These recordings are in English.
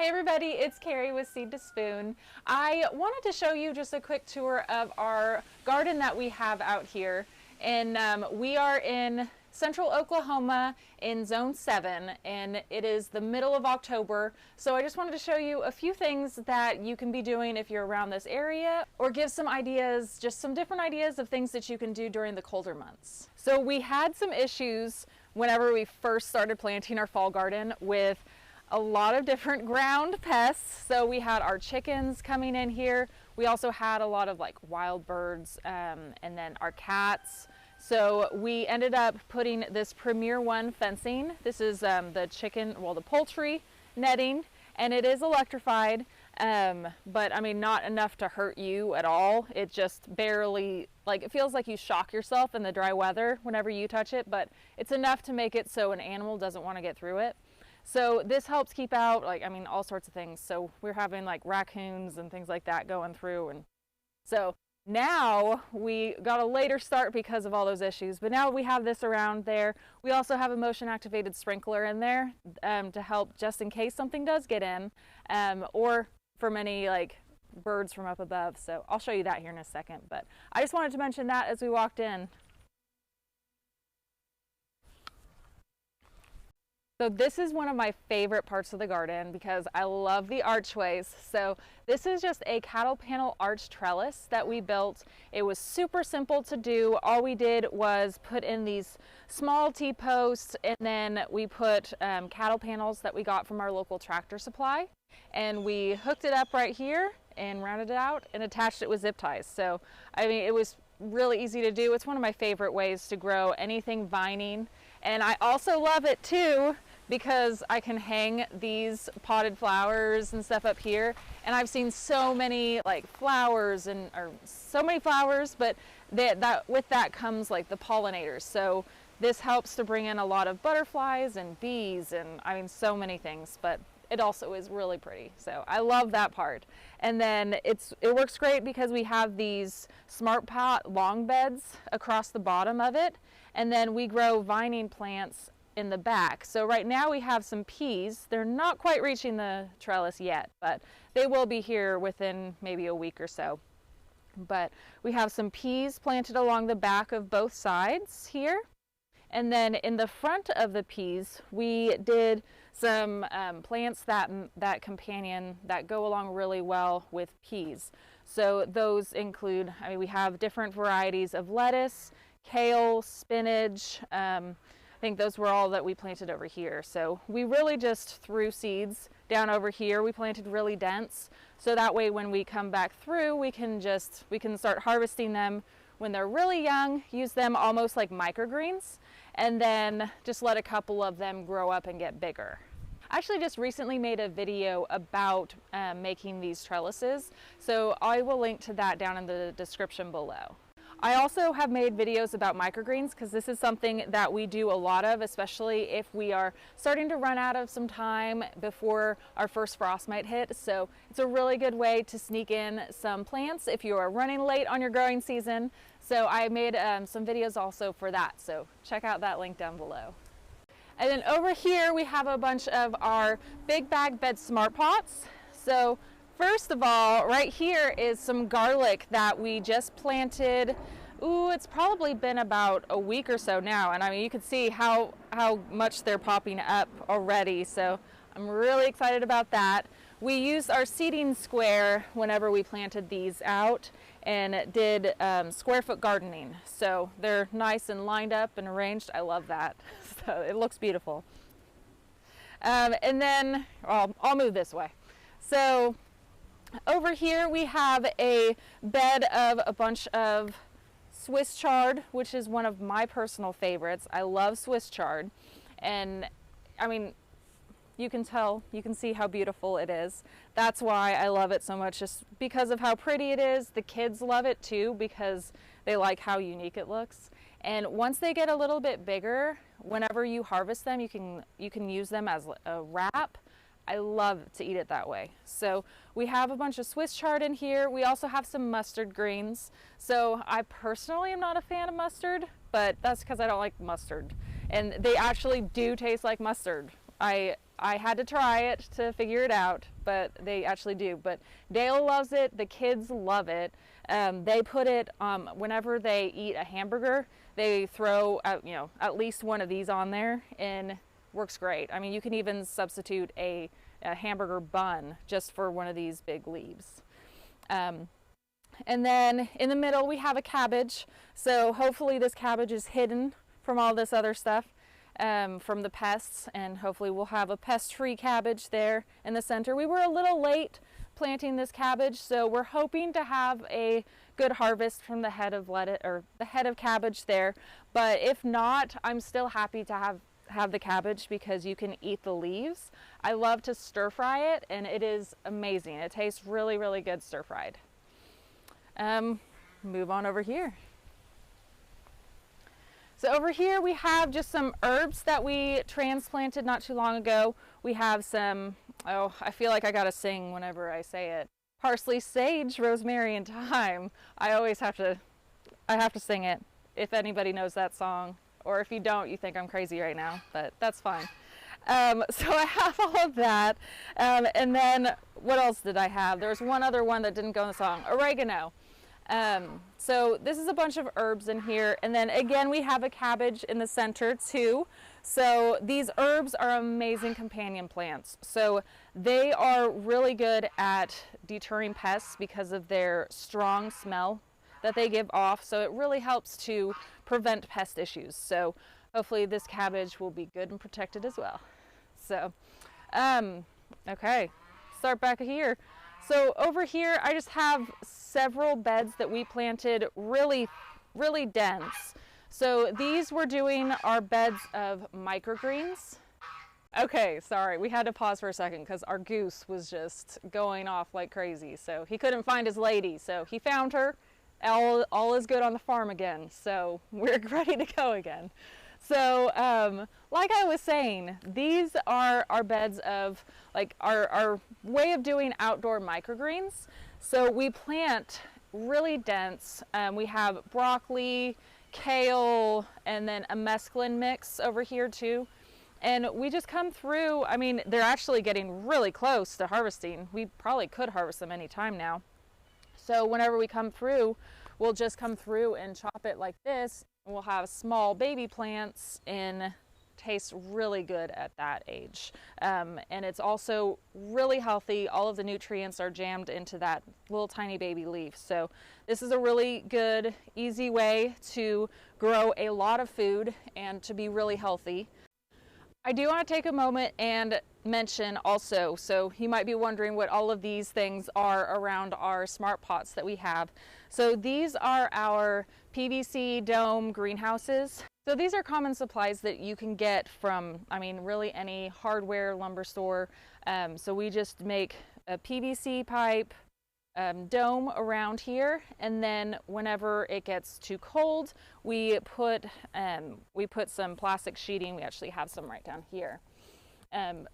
everybody, it's Carrie with Seed to Spoon. I wanted to show you just a quick tour of our garden that we have out here. And we are in central Oklahoma in zone 7, and it is the middle of October. So I just wanted to show you a few things that you can be doing if you're around this area, or give some ideas, just some different ideas of things that you can do during the colder months. So we had some issues whenever we first started planting our fall garden with a lot of different ground pests. So we had our chickens coming in here. We also had a lot of like wild birds and then our cats. So we ended up putting this Premier One fencing. This is the poultry netting, and it is electrified, but I mean, not enough to hurt you at all. It just barely, like, it feels like you shock yourself in the dry weather whenever you touch it, but it's enough to make it so an animal doesn't want to get through it. So this helps keep out, like, I mean, all sorts of things. So we're having like raccoons and things like that going through. And so now we got a later start because of all those issues, but now we have this around there. We also have a motion activated sprinkler in there to help just in case something does get in, or from any like birds from up above. So I'll show you that here in a second, but I just wanted to mention that as we walked in. So this is one of my favorite parts of the garden because I love the archways. So this is just a cattle panel arch trellis that we built. It was super simple to do. All we did was put in these small T-posts, and then we put cattle panels that we got from our local Tractor Supply, and we hooked it up right here and rounded it out and attached it with zip ties. So I mean, it was really easy to do. It's one of my favorite ways to grow anything vining. And I also love it too because I can hang these potted flowers and stuff up here, and I've seen so many like flowers or so many flowers, but with that comes like the pollinators. So this helps to bring in a lot of butterflies and bees, and I mean so many things, but it also is really pretty. So I love that part. And then it works great because we have these Smart Pot long beds across the bottom of it, and then we grow vining plants in the back. So right now we have some peas. They're not quite reaching the trellis yet, but they will be here within maybe a week or so. But we have some peas planted along the back of both sides here. And then in the front of the peas, we did some plants that go along really well with peas. So those include, I mean, we have different varieties of lettuce, kale, spinach. I think those were all that we planted over here. So we really just threw seeds down over here. We planted really dense, so that way when we come back through, we can start harvesting them when they're really young, use them almost like microgreens, and then just let a couple of them grow up and get bigger. I actually just recently made a video about making these trellises, so I will link to that down in the description below. I also have made videos about microgreens because this is something that we do a lot of, especially if we are starting to run out of some time before our first frost might hit. So it's a really good way to sneak in some plants if you are running late on your growing season. So I made some videos also for that, so check out that link down below. And then over here we have a bunch of our big bag bed smart pots. So first of all, right here is some garlic that we just planted. Ooh, it's probably been about a week or so now, and I mean, you can see how much they're popping up already, so I'm really excited about that. We used our seeding square whenever we planted these out and did square foot gardening. So they're nice and lined up and arranged. I love that. So it looks beautiful. And then I'll move this way. So over here we have a bed of a bunch of Swiss chard, which is one of my personal favorites. I love Swiss chard, and I mean, you can see how beautiful it is. That's why I love it so much, just because of how pretty it is. The kids love it too because they like how unique it looks. And once they get a little bit bigger, whenever you harvest them, you can use them as a wrap. I love to eat it that way. So we have a bunch of Swiss chard in here. We also have some mustard greens. So I personally am not a fan of mustard, but that's because I don't like mustard. And they actually do taste like mustard. I I had to try it to figure it out, but they actually do. But Dale loves it, the kids love it. They put it, whenever they eat a hamburger, they throw at least one of these on there, and works great. I mean, you can even substitute a hamburger bun just for one of these big leaves. And then in the middle we have a cabbage. So hopefully this cabbage is hidden from all this other stuff, from the pests, and hopefully we'll have a pest-free cabbage there in the center. We were a little late planting this cabbage, so we're hoping to have a good harvest from the head of lettuce, or the head of cabbage there. But if not, I'm still happy to have the cabbage because you can eat the leaves. I love to stir fry it, and it is amazing. It tastes really, really good stir fried. Move on over here. So over here we have just some herbs that we transplanted not too long ago. We have some, oh, I feel like I gotta sing whenever I say it. Parsley, sage, rosemary, and thyme. I always have to sing it if anybody knows that song. Or if you don't, you think I'm crazy right now, but that's fine. So I have all of that. And then what else did I have? There was one other one that didn't go in the song, oregano. So this is a bunch of herbs in here. And then again, we have a cabbage in the center too. So these herbs are amazing companion plants. So they are really good at deterring pests because of their strong smell that they give off. So it really helps to prevent pest issues. So hopefully this cabbage will be good and protected as well. So, okay, start back here. So over here, I just have several beds that we planted really, really dense. So these we're doing our beds of microgreens. Okay, sorry, we had to pause for a second because our goose was just going off like crazy. So he couldn't find his lady, so he found her. All is good on the farm again, so we're ready to go again. So like I was saying, these are our beds of, like, our way of doing outdoor microgreens. So we plant really dense. We have broccoli, kale, and then a mesclun mix over here too. And we just come through, I mean, they're actually getting really close to harvesting. We probably could harvest them anytime now. So whenever we come through, we'll just come through and chop it like this. We'll have small baby plants, and tastes really good at that age. And it's also really healthy. All of the nutrients are jammed into that little tiny baby leaf. So this is a really good, easy way to grow a lot of food and to be really healthy. I do want to take a moment and mention also, so you might be wondering what all of these things are around our smart pots that we have. So these are our PVC dome greenhouses. So these are common supplies that you can get from, I mean, really any hardware lumber store. So we just make a PVC pipe dome around here, and then whenever it gets too cold, we put some plastic sheeting. We actually have some right down here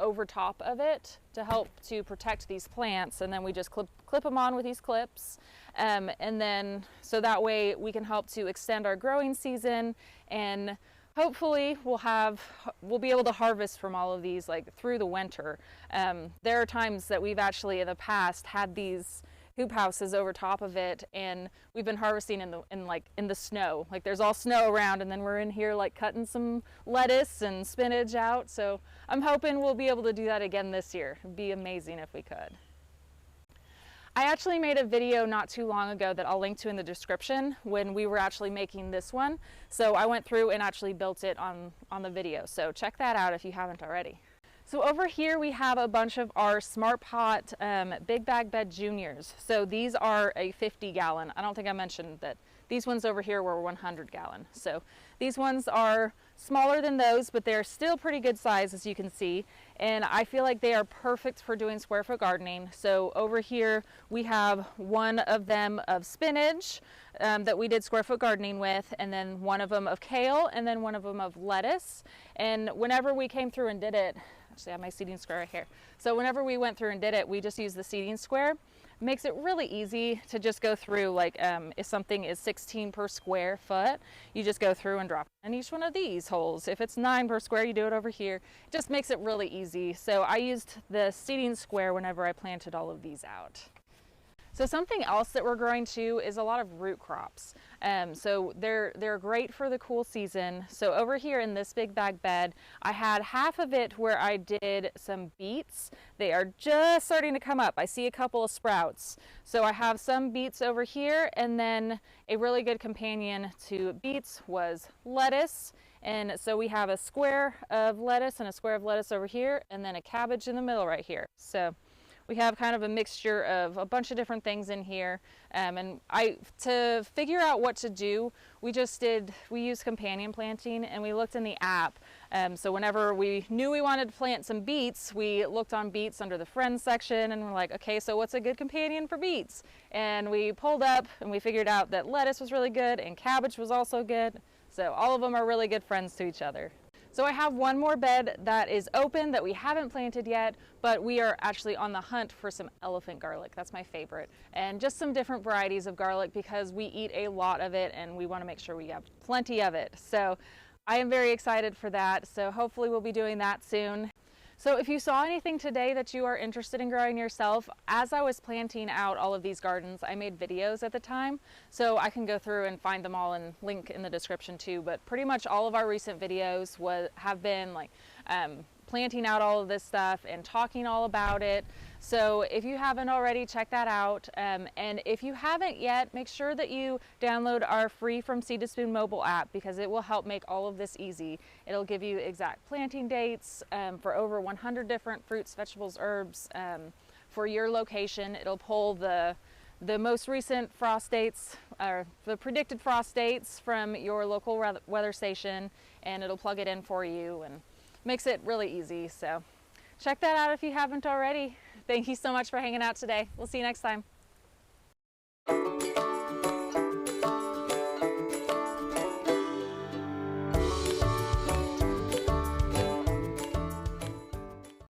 over top of it to help to protect these plants, and then we just clip them on with these clips, and then so that way we can help to extend our growing season, and hopefully we'll be able to harvest from all of these like through the winter. There are times that we've actually in the past had these hoop houses over top of it, and we've been harvesting in the snow. Like there's all snow around, and then we're in here like cutting some lettuce and spinach out. So I'm hoping we'll be able to do that again this year. It'd be amazing if we could. I actually made a video not too long ago that I'll link to in the description when we were actually making this one. So I went through and actually built it on the video. So check that out if you haven't already. So over here we have a bunch of our Smart Pot Big Bag Bed Juniors. So these are a 50 gallon. I don't think I mentioned that these ones over here were 100 gallon. So these ones are smaller than those, but they're still pretty good size, as you can see. And I feel like they are perfect for doing square foot gardening. So over here we have one of them of spinach that we did square foot gardening with, and then one of them of kale, and then one of them of lettuce. And whenever we came through and did it, actually I have my seeding square right here. So whenever we went through and did it, we just used the seeding square, makes it really easy to just go through, like if something is 16 per square foot, you just go through and drop in each one of these holes. If it's 9 per square, you do it over here. It just makes it really easy. So I used the seeding square whenever I planted all of these out. So something else that we're growing too is a lot of root crops. So they're great for the cool season. So over here in this big bag bed, I had half of it where I did some beets. They are just starting to come up. I see a couple of sprouts. So I have some beets over here, and then a really good companion to beets was lettuce. And so we have a square of lettuce and a square of lettuce over here, and then a cabbage in the middle right here. So we have kind of a mixture of a bunch of different things in here. And to figure out what to do, we used companion planting, and we looked in the app. So whenever we knew we wanted to plant some beets, we looked on beets under the friends section, and we're like, okay, so what's a good companion for beets? And we pulled up and we figured out that lettuce was really good and cabbage was also good. So all of them are really good friends to each other. So I have one more bed that is open that we haven't planted yet, but we are actually on the hunt for some elephant garlic. That's my favorite. And just some different varieties of garlic because we eat a lot of it and we want to make sure we have plenty of it. So I am very excited for that. So hopefully we'll be doing that soon. So if you saw anything today that you are interested in growing yourself, as I was planting out all of these gardens, I made videos at the time, so I can go through and find them all and link in the description too. But pretty much all of our recent videos have been like planting out all of this stuff and talking all about it. So if you haven't already, check that out. And if you haven't yet, make sure that you download our free From Seed to Spoon mobile app, because it will help make all of this easy. It'll give you exact planting dates for over 100 different fruits, vegetables, herbs for your location. It'll pull the most recent frost dates, or the predicted frost dates from your local weather station, and it'll plug it in for you and makes it really easy. So check that out if you haven't already. Thank you so much for hanging out today. We'll see you next time.